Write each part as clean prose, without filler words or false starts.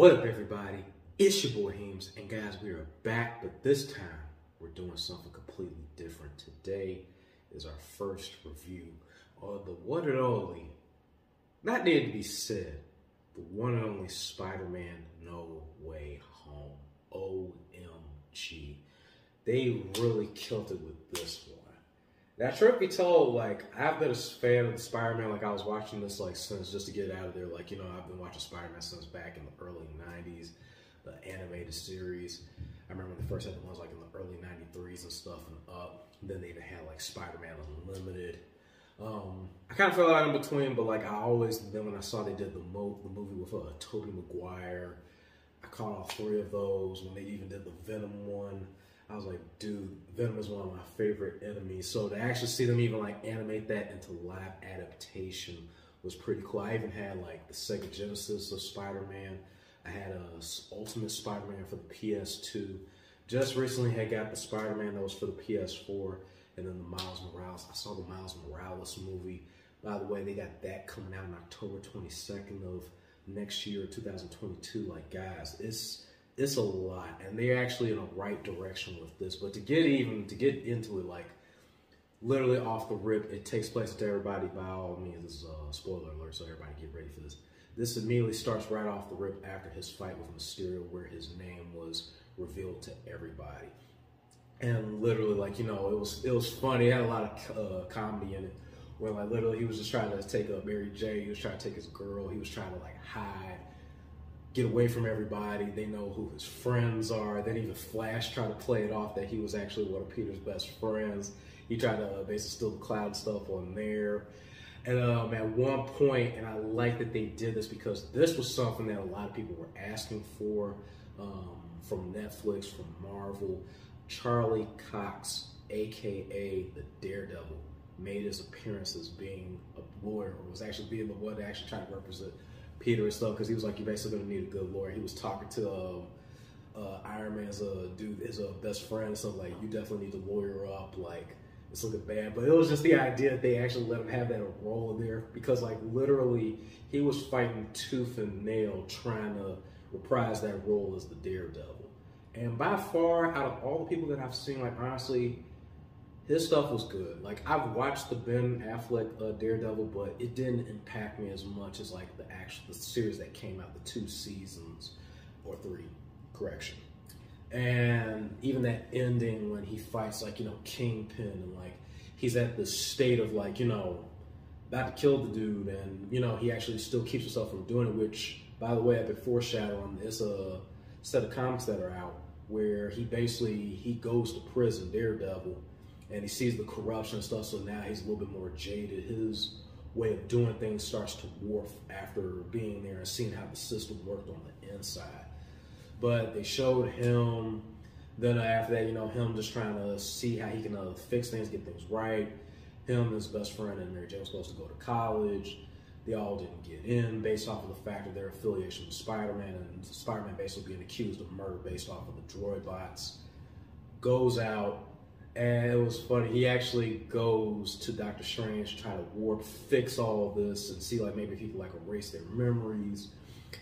What up, everybody? It's your boy Heems, and guys, we are back, but this time we're doing something completely different. Today is our first review of the one and only, not needed to be said, the one and only Spider-Man No Way Home. OMG. They really killed it with this one. Now, truth be told, like, I've been a fan of the Spider-Man. Like, I was watching this, like, since, just to get out of there, like, you know, I've been watching Spider-Man since back in the early 90s, the animated series. I remember when they first had the ones, like, in the early 93s and stuff, and up. Then they even had, like, Spider-Man Unlimited. I kind of fell out in between, but, like, I always, then when I saw they did the movie with Tobey Maguire, I caught all three of those. When they even did the Venom one, I was like, dude, Venom is one of my favorite enemies. So to actually see them even like animate that into live adaptation was pretty cool. I even had like the Sega Genesis of Spider-Man. I had a Ultimate Spider-Man for the PS2. Just recently had got the Spider-Man that was for the PS4, and then the Miles Morales. I saw the Miles Morales movie. By the way, they got that coming out on October 22nd of next year, 2022. Like, guys, it's a lot, and they're actually in the right direction with this. But to get into it, like, literally off the rip, it takes place to everybody. By all means, this is a spoiler alert, so everybody get ready for this. This immediately starts right off the rip after his fight with Mysterio, where his name was revealed to everybody. And literally, like, you know, it was funny. It had a lot of comedy in it, where, like, literally he was just trying to take Mary J. He was trying to take his girl. He was trying to, like, hide, get away from everybody. They know who his friends are. Then even Flash tried to play it off that he was actually one of Peter's best friends. He tried to basically steal the cloud stuff on there. And at one point, and I like that they did this because this was something that a lot of people were asking for from Netflix, from Marvel. Charlie Cox, aka the Daredevil, made his appearance as being a lawyer, or was actually being the one that actually tried to represent Peter and stuff, because he was like, you're basically gonna need a good lawyer. He was talking to Iron Man's dude, his best friend, so like, you definitely need to lawyer up, like, it's looking bad. But it was just the idea that they actually let him have that role in there, because like literally he was fighting tooth and nail trying to reprise that role as the Daredevil. And by far, out of all the people that I've seen, like, honestly, his stuff was good. Like, I've watched the Ben Affleck Daredevil, but it didn't impact me as much as like the series that came out, the 2 seasons or 3, correction. And even that ending when he fights, like, you know, Kingpin, and like he's at the state of, like, you know, about to kill the dude, and you know he actually still keeps himself from doing it. Which, by the way, I've been foreshadowing. It's a set of comics that are out where he goes to prison, Daredevil, and he sees the corruption and stuff, so now he's a little bit more jaded. His way of doing things starts to warp after being there and seeing how the system worked on the inside. But they showed him, then after that, you know, him just trying to see how he can fix things, get things right. Him and his best friend and Mary Jane were supposed to go to college. They all didn't get in based off of the fact of their affiliation with Spider-Man, and Spider-Man basically being accused of murder based off of the droid bots. Goes out, and it was funny. He actually goes to Doctor Strange to try to fix all this and see, like, maybe if he could, like, erase their memories.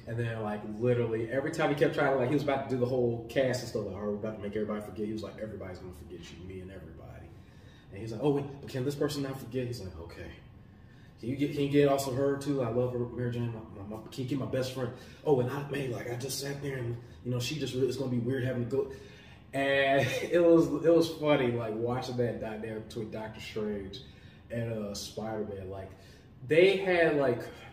And then, like, literally every time he kept trying to, like, he was about to do the whole cast and stuff, like, we're about to make everybody forget. He was like, everybody's gonna forget you, me and everybody. And he's like, oh wait, but can this person not forget? He's like, okay. Can you get also her too? I love her, Mary Jane. Can you get my best friend? Oh, and I just sat there, and you know, she just really, it's gonna be weird having to go. And it was funny, like, watching that dynamic between Doctor Strange and Spider-Man. Like, they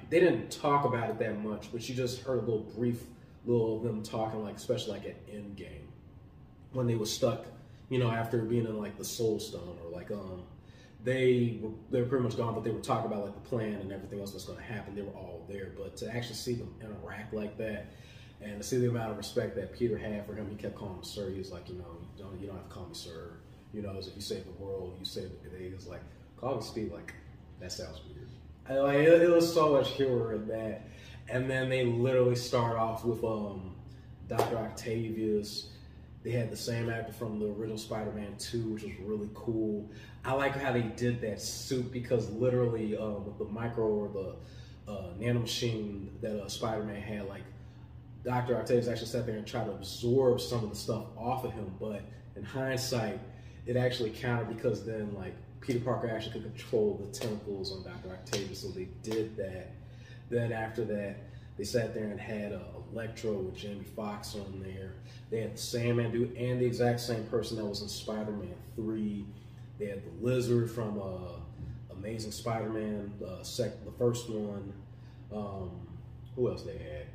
didn't talk about it that much, but you just heard a brief of them talking, like, especially like at Endgame, when they were stuck, you know, after being in like the Soul Stone, or like they were pretty much gone, but they were talking about like the plan and everything else that's going to happen. They were all there, but to actually see them interact like that, and to see the amount of respect that Peter had for him, he kept calling him sir. He was like, you know, you don't have to call me sir. You know, as if you save the world, you save the day. He was like, call me Steve. Like, that sounds weird. And, like, it was so much humor in that. And then they literally start off with Dr. Octavius. They had the same actor from the original Spider-Man 2, which was really cool. I like how they did that suit, because literally with the micro or the nanomachine that Spider-Man had, like, Dr. Octavius actually sat there and tried to absorb some of the stuff off of him, but in hindsight, it actually counted because then like Peter Parker actually could control the tentacles on Dr. Octavius, so they did that. Then after that, they sat there and had Electro with Jamie Foxx on there. They had the Sandman dude and the exact same person that was in Spider-Man 3. They had the Lizard from Amazing Spider-Man, the first one. Who else they had?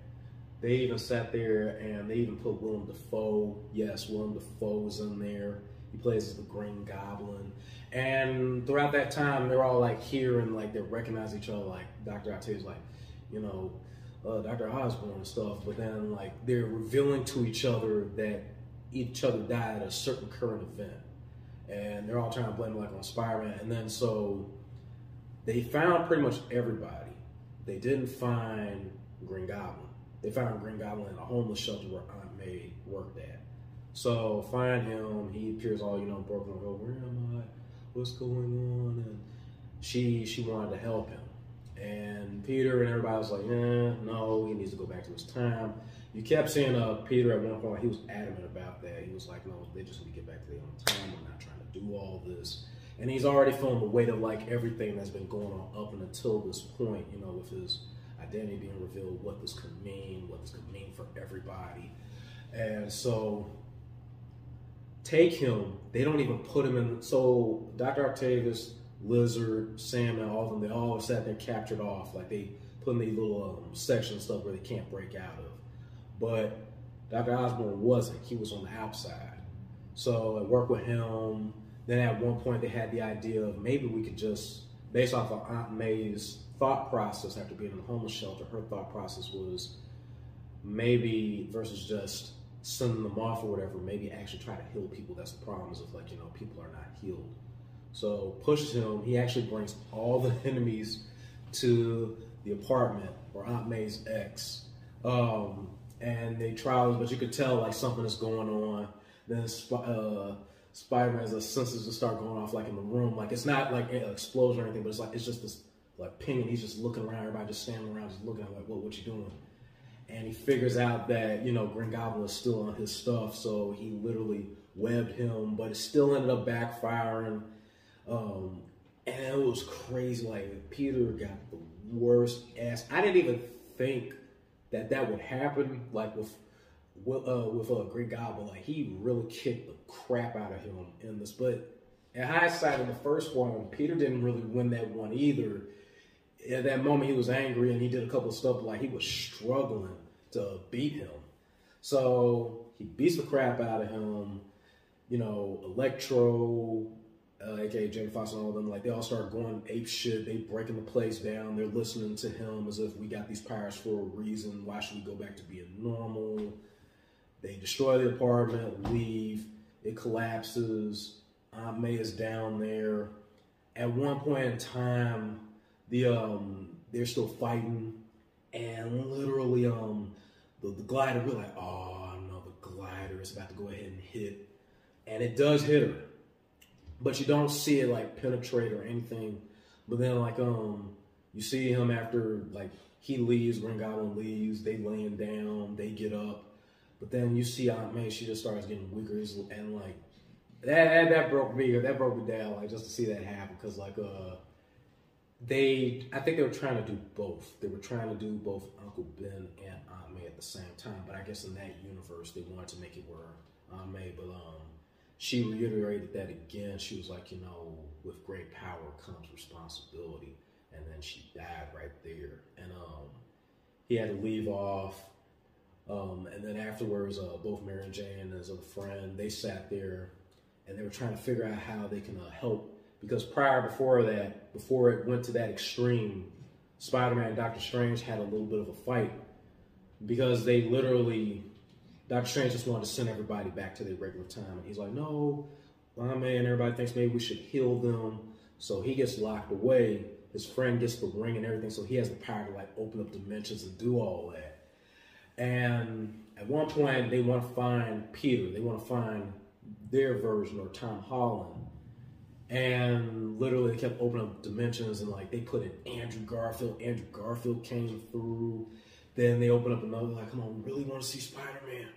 They even sat there and they even put Willem Dafoe. Yes, Willem Dafoe was in there. He plays as the Green Goblin. And throughout that time, they're all like here and like they recognize each other. Like Dr. Octavius, like, you know, Dr. Osborn and stuff. But then like they're revealing to each other that each other died at a certain current event. And they're all trying to blame it like on Spider-Man. And then so they found pretty much everybody. They didn't find Green Goblin. They found Green Goblin in a homeless shelter where Aunt May worked at. So find him. He appears all, you know, broken. Go, where am I? What's going on? And she wanted to help him. And Peter and everybody was like, no, he needs to go back to his time. You kept seeing Peter at one point. He was adamant about that. He was like, no, they just need to get back to their own time. We're not trying to do all this. And he's already feeling the weight of like everything that's been going on up until this point, you know, with his identity being revealed, what this could mean for everybody. And so take him, they don't even put him in, so Dr. Octavius, Lizard, Sam, and all of them, they all sat there captured off, like they put in these little sections stuff where they can't break out of. But Dr. Osborn wasn't, he was on the outside. So I worked with him. Then at one point they had the idea of maybe we could just, based off of Aunt May's thought process after being in the homeless shelter, her thought process was maybe versus just sending them off or whatever, maybe actually try to heal people. That's the problem, is of like, you know, people are not healed. So pushes him, he actually brings all the enemies to the apartment or Aunt May's ex. And they try, but you could tell like something is going on. Then Spider-Man's senses just start going off like in the room. Like it's not like an explosion or anything, but it's like, it's just this like pinging. He's just looking around, everybody just standing around, just looking at like, what you doing? And he figures out that, you know, Green Goblin is still on his stuff, so he literally webbed him, but it still ended up backfiring. And it was crazy. Like Peter got the worst ass. I didn't even think that that would happen. Like with Green Goblin, like he really kicked the crap out of him in this. But in hindsight, in the first one, Peter didn't really win that one either. At that moment, he was angry and he did a couple of stuff, like he was struggling to beat him. So he beats the crap out of him. You know, Electro, aka Jamie Foxx and all of them, like they all start going ape shit. They breaking the place down. They're listening to him as if we got these powers for a reason. Why should we go back to being normal? They destroy the apartment, leave. It collapses. Aunt May is down there. At one point in time, they're still fighting, and literally the glider, we're like, oh no, the glider is about to go ahead and hit, and it does hit her, but you don't see it like penetrate or anything. But then like you see him after like he leaves, Green Goblin leaves, they laying down, they get up, but then you see Aunt May, she just starts getting weaker, and like that broke me down, like just to see that happen, because like I think they were trying to do both. They were trying to do both Uncle Ben and Aunt May at the same time. But I guess in that universe, they wanted to make it where Aunt May, but she reiterated that again. She was like, you know, with great power comes responsibility. And then she died right there. And he had to leave off. And then afterwards, both Mary and Jane and his other friend, they sat there and they were trying to figure out how they can help. Because before it went to that extreme, Spider-Man and Doctor Strange had a little bit of a fight. Because they literally, Doctor Strange just wanted to send everybody back to their regular time. And he's like, no, my man, everybody thinks maybe we should heal them. So he gets locked away. His friend gets the ring and everything. So he has the power to like open up dimensions and do all that. And at one point, they want to find Peter. They want to find their version, or Tom Holland. And literally they kept opening up dimensions, and like they put in Andrew Garfield. Andrew Garfield came through. Then they open up another, like, come on, we really want to see Spider-Man.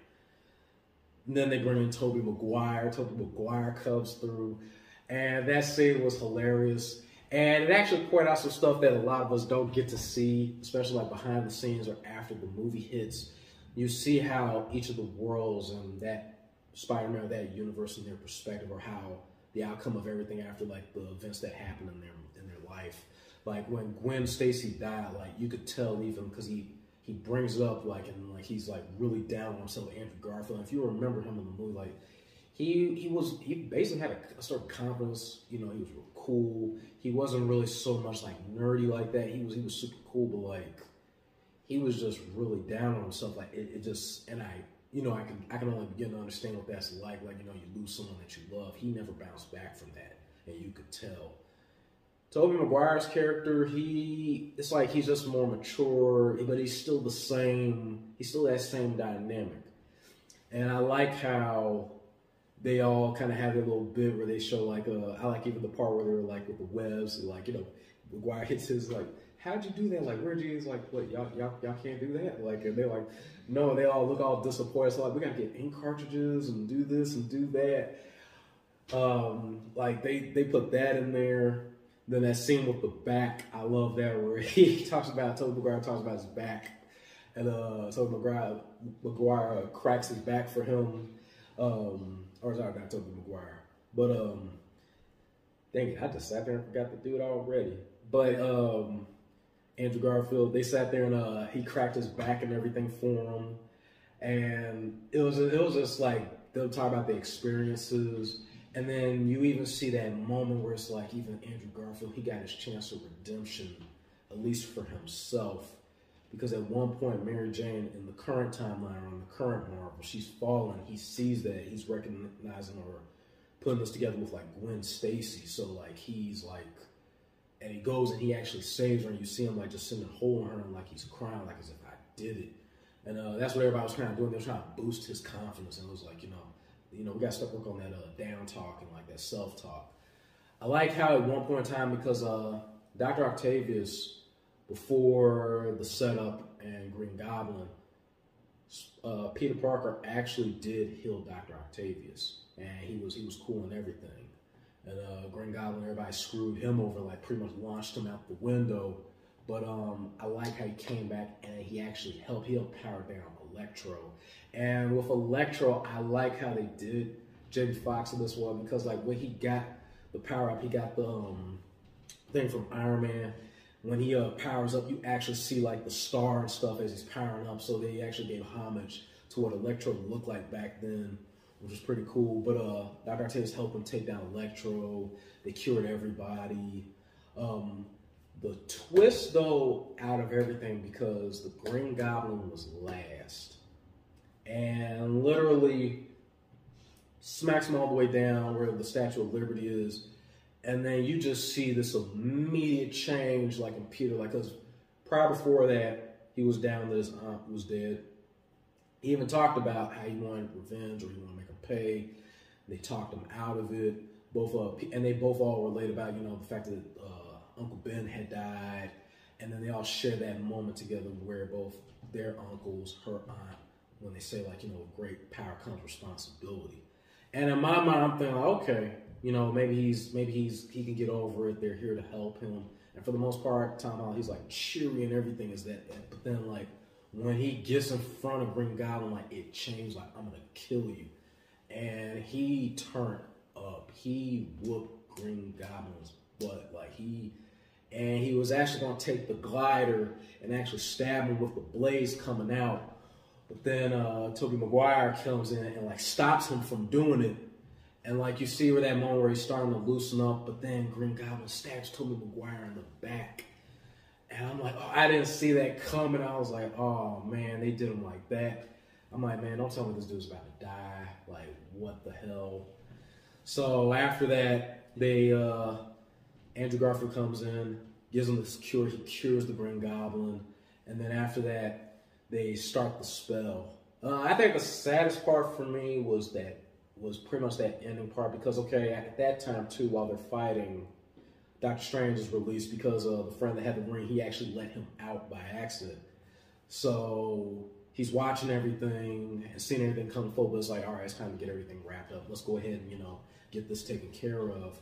And then they bring in Tobey Maguire. Tobey Maguire comes through. And that scene was hilarious. And it actually pointed out some stuff that a lot of us don't get to see, especially like behind the scenes or after the movie hits. You see how each of the worlds and that Spider-Man, that universe and their perspective, or how the outcome of everything after like the events that happened in their life. Like when Gwen Stacy died, like you could tell even because he brings it up like, and like he's like really down on himself, Andrew Garfield. And if you remember him in the movie, like he basically had a certain confidence. You know, he was real cool. He wasn't really so much like nerdy like that. He was super cool, but like he was just really down on himself. Like it just, and I can only begin to understand what that's like. Like, you know, you lose someone that you love. He never bounced back from that, and you could tell. Tobey Maguire's character, it's like he's just more mature, but he's still the same. He's still that same dynamic, and I like how they all kind of have their little bit where they show like I like even the part where they're like with the webs, like, you know, Maguire hits his like, how'd you do that? Like, where'd you? He's like, what, y'all can't do that? Like, and they're like, no, they all look all disappointed. So like, we gotta get ink cartridges and do this and do that. Like they put that in there. Then that scene with the back, I love that, where Tobey Maguire talks about his back, and Tobey Maguire cracks his back for him. Or sorry, not Tobey Maguire, but dang it, I just sat there and forgot to do it already. But Andrew Garfield, they sat there and he cracked his back and everything for him, and it was just like they'll talk about the experiences. And then you even see that moment where it's like even Andrew Garfield, he got his chance of redemption, at least for himself. Because at one point, Mary Jane, in the current timeline, or in the current Marvel, she's fallen. He sees that. He's recognizing or putting this together with like Gwen Stacy. So like he's like, and he goes and he actually saves her. And you see him like just sitting and holding her and like he's crying, like as if I did it. And that's what everybody was trying to do. They were trying to boost his confidence. And it was like, you know, we got to start working on that down talk and like that self talk. I like how at one point in time, because Dr. Octavius, before the setup and Green Goblin, Peter Parker actually did heal Dr. Octavius, and he was cool and everything. And Green Goblin, everybody screwed him over, like pretty much launched him out the window. But I like how he came back and he actually helped. He helped power down Electro. And with Electro, I like how they did Jamie Foxx in this one, because like when he got the power up, he got the thing from Iron Man. When he powers up, you actually see like the star and stuff as he's powering up. So they actually gave homage to what Electro looked like back then, which was pretty cool. But Dr. Octavius helped him take down Electro. They cured everybody. The twist, though, out of everything, because the Green Goblin was last, and literally smacks him all the way down where the Statue of Liberty is, and then you just see this immediate change, like in Peter, like, because prior before that, he was down that his aunt was dead. He even talked about how he wanted revenge, or he wanted to make her pay. They talked him out of it. And they both all relate about, you know, the fact that Uncle Ben had died, and then they all share that moment together where both their uncles, her aunt, when they say like, you know, great power comes responsibility. And in my mind, I'm thinking, like, okay, you know, maybe he can get over it. They're here to help him. And for the most part, Tom Holland, he's like cheery and everything is that. But then like when he gets in front of Green Goblin, like it changed. Like, I'm gonna kill you, and he turned up. He whooped Green Goblin's butt. Like he was actually going to take the glider and actually stab him with the blades coming out. But then Tobey Maguire comes in and like stops him from doing it. And like you see where that moment where he's starting to loosen up, but then Green Goblin stabs Tobey Maguire in the back. And I'm like, oh, I didn't see that coming. I was like, oh man, they did him like that. I'm like, man, don't tell me this dude's about to die. Like, what the hell? So after that, Andrew Garfield comes in, gives him this cure. He cures the Green Goblin. And then after that, they start the spell. I think the saddest part for me was pretty much that ending part, because, okay, at that time, too, while they're fighting, Doctor Strange is released because the friend that had the ring, he actually let him out by accident. So he's watching everything and seeing everything come forward. But it's like, all right, it's time to get everything wrapped up. Let's go ahead and, you know, get this taken care of.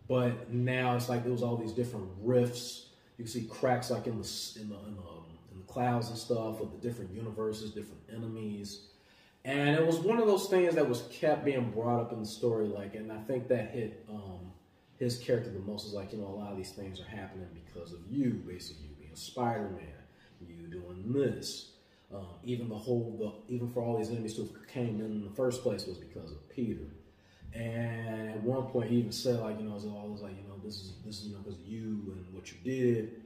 But now it's like there was all these different rifts. You can see cracks like in the clouds and stuff of the different universes, different enemies. And it was one of those things that was kept being brought up in the story, like, and I think that hit his character the most. Is like, you know, a lot of these things are happening because of you, basically, you being Spider-Man, you doing this. Even for all these enemies who came in the first place was because of Peter. And at one point he even said, like, you know, it's always like, you know, this is you know, because of you and what you did.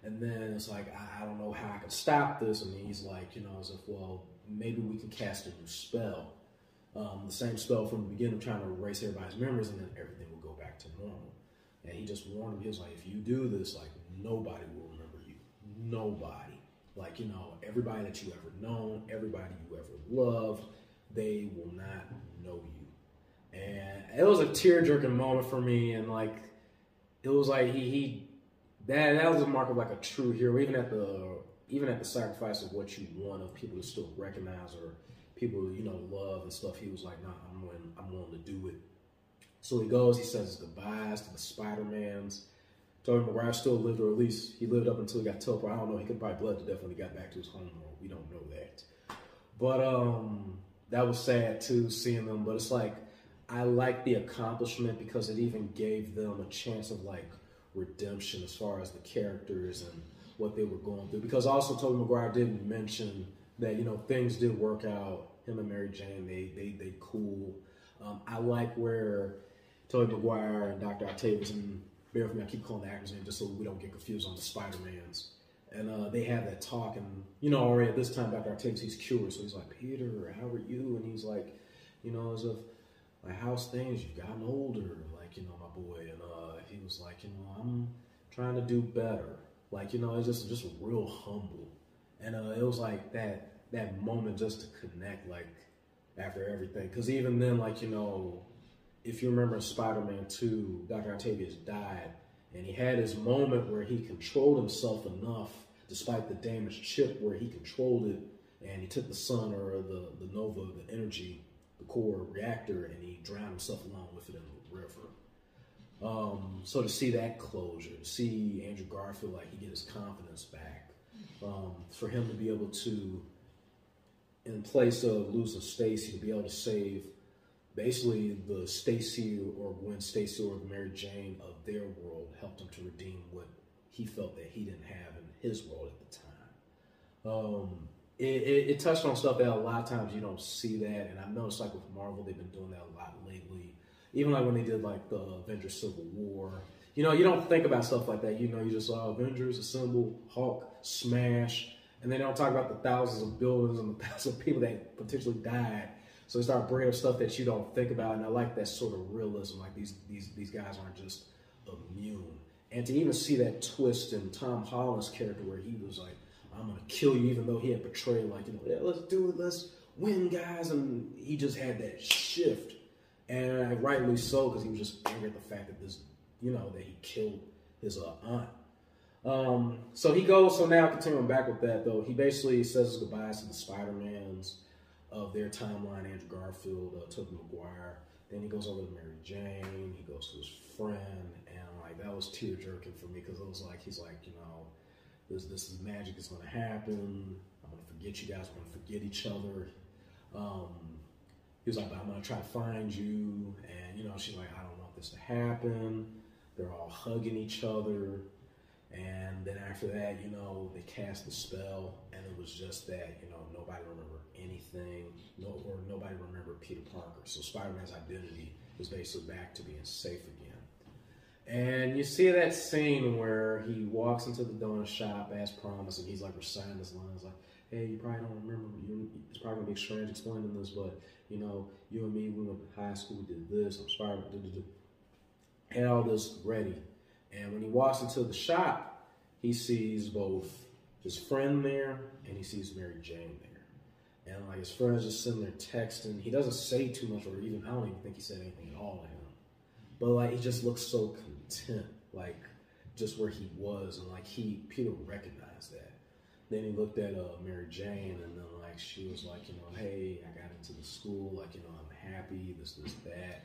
And then it's like, I don't know how I can stop this. And he's like, you know, as if, well, maybe we can cast a new spell. The same spell from the beginning, trying to erase everybody's memories, and then everything will go back to normal. And he just warned him, he was like, if you do this, like, nobody will remember you. Nobody. Like, you know, everybody that you ever known, everybody you ever loved, they will not know you. And it was a tear-jerking moment for me, and like, it was like that was a mark of like a true hero, even at the sacrifice of what you want, of people to still recognize or people, you know, love and stuff. He was like, nah, I'm willing to do it. So he goes, he says his goodbyes to the Spider-Mans. Tobey Maguire still lived, or at least he lived up until he got teleported. I don't know, he could probably bled to death when he got back to his home world. We don't know that. But that was sad too, seeing them. But it's like, I like the accomplishment because it even gave them a chance of like redemption as far as the characters and what they were going through. Because also Tobey Maguire did mention that, you know, things did work out. Him and Mary Jane, they cool. I like where Tobey Maguire and Dr. Octavius, and bear with me, I keep calling the actors' name just so we don't get confused on the Spider-Mans. And they have that talk, and, you know, already at this time, Dr. Octavius, he's curious. So he's like, Peter, how are you? And he's like, you know, as if, like, how's things? You've gotten older, like, you know, my boy. And he was like, you know, I'm trying to do better. Like, you know, it's just real humble. And it was like that moment just to connect, like, after everything. Because even then, like, you know, if you remember in Spider-Man 2, Dr. Octavius died, and he had his moment where he controlled himself enough, despite the damaged chip, where he controlled it, and he took the sun, or the nova, the energy, the core reactor, and he drowned himself along with it in the river. So to see that closure, to see Andrew Garfield, like, he get his confidence back, for him to be able to, in place of losing Stacy, to be able to save basically the Stacy or Gwen Stacy or the Mary Jane of their world, helped him to redeem what he felt that he didn't have in his world at the time. It touched on stuff that a lot of times you don't see that, and I've noticed, like, with Marvel, they've been doing that a lot lately. Even like when they did like the Avengers Civil War, you know, you don't think about stuff like that. You know, you just saw Avengers Assemble, Hulk, Smash, and they don't talk about the thousands of buildings and the thousands of people that potentially died. So they start bringing up stuff that you don't think about, and I like that sort of realism. Like, these guys aren't just immune. And to even see that twist in Tom Holland's character, where he was like, I'm gonna kill you, even though he had portrayed, like, you know, yeah, let's do it, let's win, guys. And he just had that shift, and rightly so, because he was just angry at the fact that this, you know, that he killed his aunt. So he goes, so now continuing back with that though, he basically says his goodbyes to the Spider-Mans of their timeline, Andrew Garfield, Tobey Maguire. Then he goes over to Mary Jane, he goes to his friend, and like, that was tear-jerking for me, because it was like, he's like, you know, this is magic is gonna happen. I'm gonna forget you guys, we're gonna forget each other. He was like, but I'm gonna try to find you. And, you know, she's like, I don't want this to happen. They're all hugging each other. And then after that, you know, they cast the spell, and it was just that, you know, nobody remembered anything, or nobody remembered Peter Parker. So Spider-Man's identity was basically back to being safe again. And you see that scene where he walks into the donut shop as promised, and he's like reciting his lines like, hey, you probably don't remember, it's probably gonna be strange explaining this, but, you know, you and me, we went to high school, we did this, I'm Spider-Man, had all this ready. And when he walks into the shop, he sees both his friend there, and he sees Mary Jane there. And like, his friend's just sitting there texting. He doesn't say too much, or even, I don't even think he said anything at all to him. But like, he just looks so content, like, just where he was, and like, Peter recognized that. Then he looked at Mary Jane, and then like she was like, hey, I got into the school, like, I'm happy, this, that.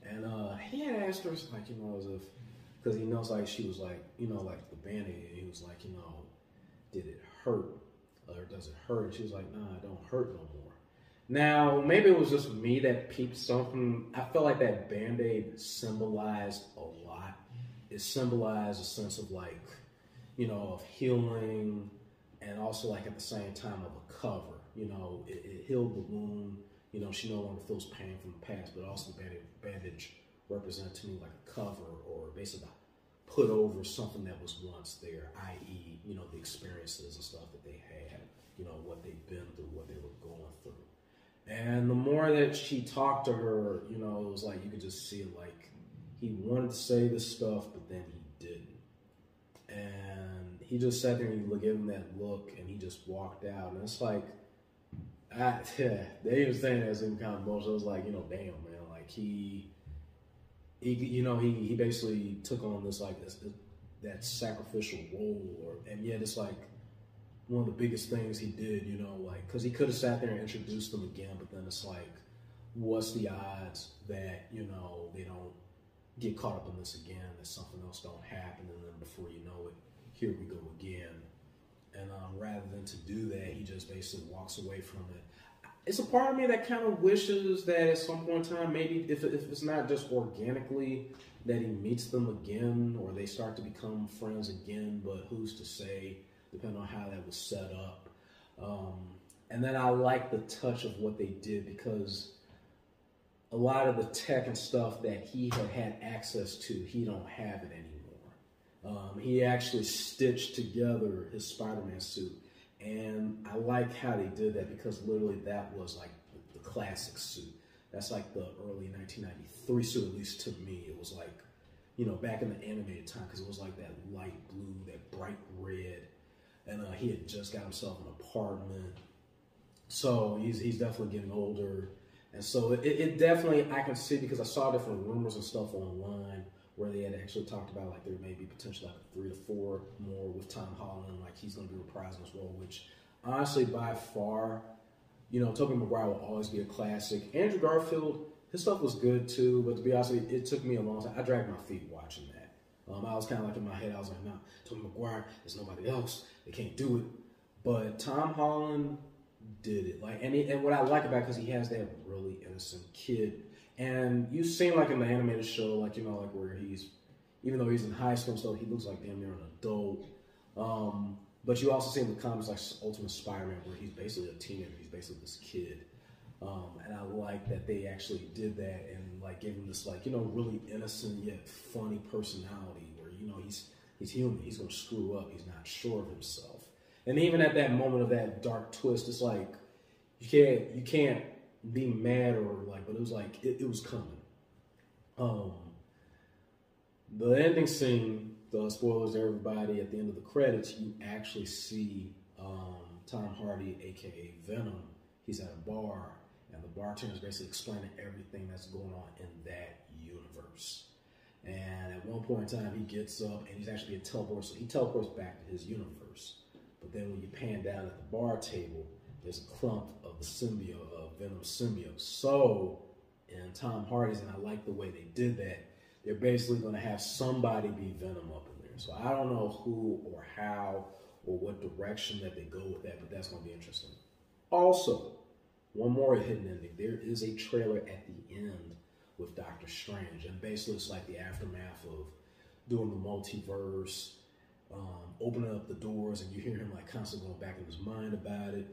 And he had asked her, like, as if, because he knows like she was like, like the Band-Aid, he was like, did it hurt? Or does it hurt? And she was like, nah, it don't hurt no more. Now, maybe it was just me that peeped something. I felt like that Band-Aid symbolized a lot. It symbolized a sense of like, of healing, and also like at the same time of a cover. It healed the wound. She no longer feels pain from the past, but also the bandage represents to me like a cover, or basically put over something that was once there, i.e., the experiences and stuff that they had, what they've been through, what they were going through. And the more that she talked to her, it was like you could just see it, like he wanted to say this stuff, but then he didn't. And he just sat there and he gave him that look, and he just walked out. And it's like, they even saying that as in kind of emotional. It was like, damn, man, like he basically took on this like that sacrificial role, and yet it's like one of the biggest things he did, like, because he could have sat there and introduced them again, but then it's like, what's the odds that they don't get caught up in this again, that something else don't happen, and then before you know it, here we go again. And rather than to do that, he just basically walks away from it. It's a part of me that kind of wishes that at some point in time, maybe if it's not just organically, that he meets them again, or they start to become friends again, but who's to say, depending on how that was set up. And then I like the touch of what they did, because a lot of the tech and stuff that he had access to, he don't have it anymore. He actually stitched together his Spider-Man suit. And I like how they did that, because literally that was like the classic suit. That's like the early 1993 suit, at least to me. It was like, back in the animated time, because it was like that light blue, that bright red. And he had just got himself an apartment. So he's definitely getting older. And so it definitely, I can see, because I saw different rumors and stuff online where they had actually talked about like there may be potentially like 3 to 4 more with Tom Holland, like he's going to be reprising his role, which honestly by far, Tobey Maguire will always be a classic. Andrew Garfield, his stuff was good too, but to be honest with you, it took me a long time. I dragged my feet watching that. I was kind of like in my head, I was like, no, Tobey Maguire, there's nobody else, they can't do it. But Tom Holland did it. Like, and what I like about it, because he has that really innocent kid. And you seem like in the animated show, like, like where he's, even though he's in high school and stuff, he looks like damn near an adult. But you also see in the comics like Ultimate Spider-Man, where he's basically a teenager, he's basically this kid. And I like that they actually did that and like gave him this like, really innocent yet funny personality where, he's human, he's gonna screw up, he's not sure of himself. And even at that moment of that dark twist, it's like, you can't be mad or like, but it was like, it was coming. The ending scene, the spoilers to everybody, at the end of the credits, you actually see Tom Hardy, aka Venom. He's at a bar, and the bartender is basically explaining everything that's going on in that universe. And at one point in time, he gets up and he's actually being teleported, so he teleports back to his universe. But then when you pan down at the bar table, there's a clump of the symbiote, of Venom's symbiote. So, in Tom Hardy's, and I like the way they did that, they're basically going to have somebody be Venom up in there. So I don't know who or how or what direction that they go with that, but that's going to be interesting. Also, one more hidden ending. There is a trailer at the end with Doctor Strange, and basically it's like the aftermath of doing the multiverse, opening up the doors, and you hear him like constantly going back in his mind about it.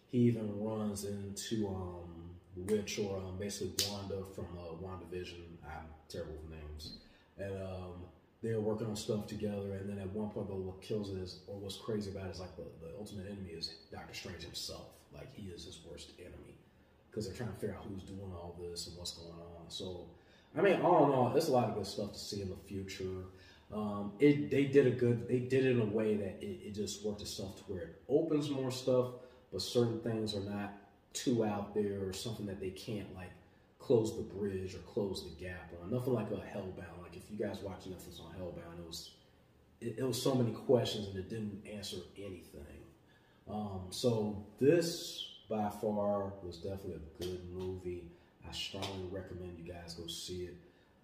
He even runs into Witch, or basically Wanda from WandaVision. I'm terrible with names. And they're working on stuff together, and then at one point, what kills it is, or what's crazy about it is like the ultimate enemy is Doctor Strange himself. Like, he is his worst enemy, because they're trying to figure out who's doing all this and what's going on. So, I mean, all in all, there's a lot of good stuff to see in the future. They did it in a way that it just worked itself to where it opens more stuff, but certain things are not too out there, or something that they can't like close the bridge or close the gap on. Nothing like a Hellbound. Like, if you guys watch Netflix on Hellbound, it was so many questions and it didn't answer anything. So this, by far, was definitely a good movie. I strongly recommend you guys go see it.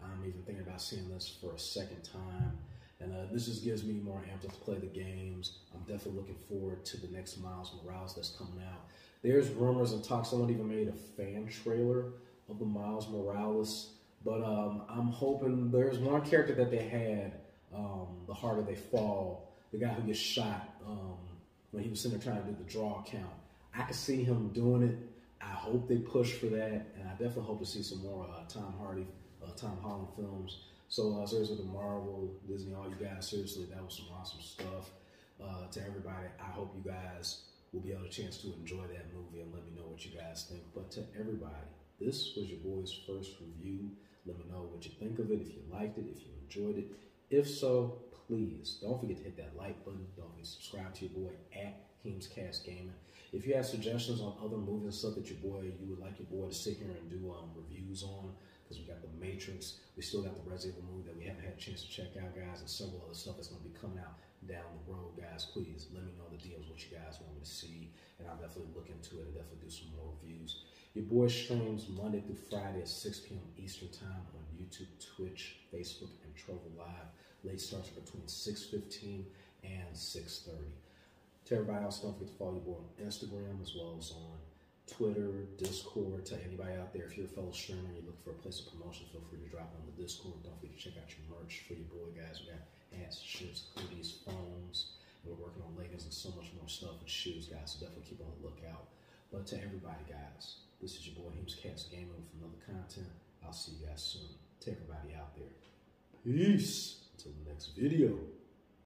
I'm even thinking about seeing this for a second time. And this just gives me more amped up to play the games. I'm definitely looking forward to the next Miles Morales that's coming out. There's rumors and talk. Someone even made a fan trailer of the Miles Morales. But I'm hoping there's one character that they had, the Harder They Fall, the guy who gets shot when he was sitting there trying to do the draw count. I could see him doing it. I hope they push for that, and I definitely hope to see some more Tom Holland films. So seriously, the Marvel, Disney, all you guys, seriously, that was some awesome stuff. To everybody, I hope you guys will be able to chance to enjoy that movie and let me know what you guys think. But to everybody, this was your boy's first review. Let me know what you think of it, if you liked it, if you enjoyed it. If so, please don't forget to hit that like button. Don't forget to subscribe to your boy at Heemscast Gaming. If you have suggestions on other movies and stuff that you would like your boy to sit here and do reviews on, because we got The Matrix, we still got the Resident Evil movie that we haven't had a chance to check out, guys, and several other stuff that's going to be coming out down the road, guys. Please let me know the DMs what you guys want me to see, and I'll definitely look into it and definitely do some more reviews. Your boy streams Monday through Friday at 6 p.m. Eastern Time on YouTube, Twitch, Facebook, and Trovo Live. Late starts between 6:15 and 6:30. To everybody else, don't forget to follow your boy on Instagram as well as on Twitter, Discord. To anybody out there, if you're a fellow streamer and you're looking for a place of promotion, feel free to drop on the Discord. Don't forget to check out your merch for your boy, guys. We got hats, shirts, hoodies, phones, and we're working on leggings and so much more stuff and shoes, guys. So definitely keep on the lookout. But to everybody, guys, this is your boy Heemscast Gaming with another content. I'll see you guys soon. To everybody out there, peace. Until the next video.